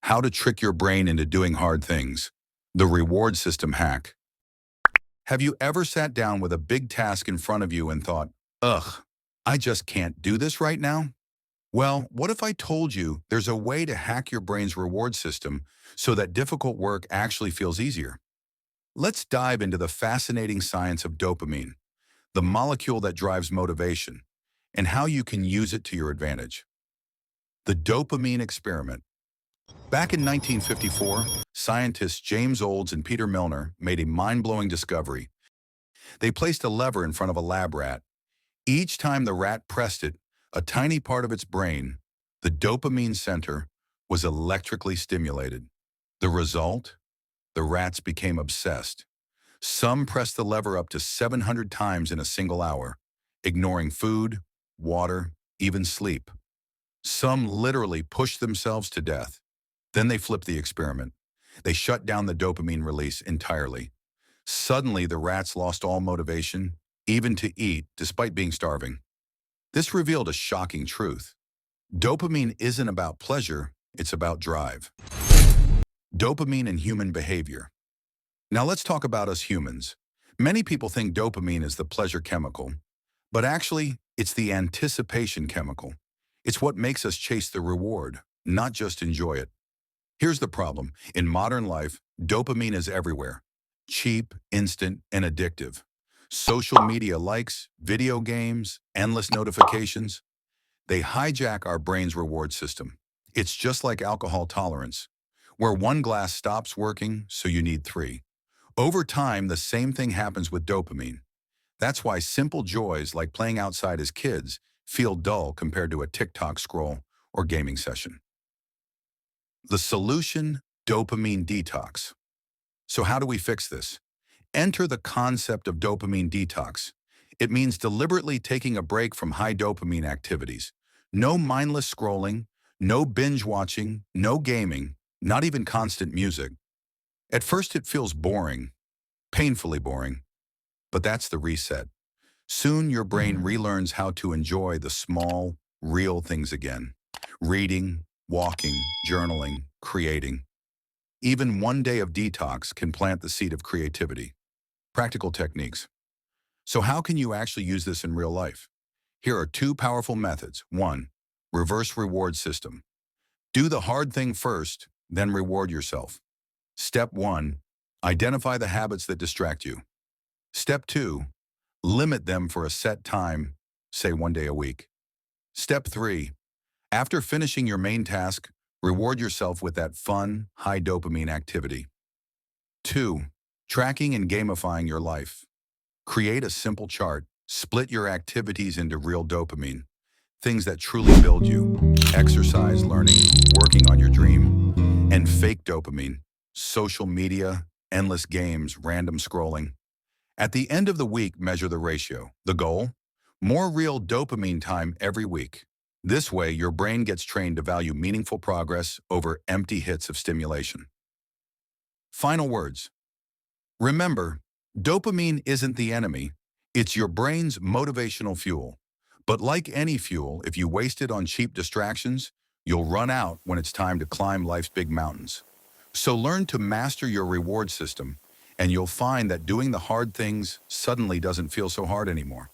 How to trick your brain into doing hard things. The reward system hack. Have you ever sat down with a big task in front of you and thought, ugh, I just can't do this right now? Well, what if I told you there's a way to hack your brain's reward system so that difficult work actually feels easier? Let's dive into the fascinating science of dopamine, the molecule that drives motivation, and how you can use it to your advantage. The dopamine experiment. Back in 1954, scientists James Olds and Peter Milner made a mind-blowing discovery. They placed a lever in front of a lab rat. Each time the rat pressed it, a tiny part of its brain, the dopamine center, was electrically stimulated. The result? The rats became obsessed. Some pressed the lever up to 700 times in a single hour, ignoring food, water, even sleep. Some literally pushed themselves to death. Then they flipped the experiment. They shut down the dopamine release entirely. Suddenly, the rats lost all motivation, even to eat, despite being starving. This revealed a shocking truth. Dopamine isn't about pleasure, it's about drive. Dopamine and human behavior. Now let's talk about us humans. Many people think dopamine is the pleasure chemical, but actually, it's the anticipation chemical. It's what makes us chase the reward, not just enjoy it. Here's the problem. In modern life, dopamine is everywhere. Cheap, instant, and addictive. Social media likes, video games, endless notifications. They hijack our brain's reward system. It's just like alcohol tolerance, where one glass stops working, so you need three. Over time, the same thing happens with dopamine. That's why simple joys like playing outside as kids feel dull compared to a TikTok scroll or gaming session. The solution, dopamine detox. So how do we fix this? Enter the concept of dopamine detox. It means deliberately taking a break from high dopamine activities. No mindless scrolling, no binge watching, no gaming, not even constant music. At first it feels boring, painfully boring, but that's the reset. Soon your brain relearns how to enjoy the small, real things again. Reading, walking, journaling, creating. Even one day of detox can plant the seed of creativity. Practical techniques. So how can you actually use this in real life? Here are two powerful methods. 1. Reverse reward system. Do the hard thing first, then reward yourself. Step 1. Identify the habits that distract you. Step 2. Limit them for a set time, say one day a week. Step 3. After finishing your main task, reward yourself with that fun, high dopamine activity. 2. Tracking and gamifying your life. Create a simple chart. Split your activities into real dopamine, things that truly build you. Exercise, learning, working on your dream. And fake dopamine, social media, endless games, random scrolling. At the end of the week, measure the ratio. The goal? More real dopamine time every week. This way, your brain gets trained to value meaningful progress over empty hits of stimulation. Final words. Remember, dopamine isn't the enemy. It's your brain's motivational fuel. But like any fuel, if you waste it on cheap distractions, you'll run out when it's time to climb life's big mountains. So learn to master your reward system, and you'll find that doing the hard things suddenly doesn't feel so hard anymore.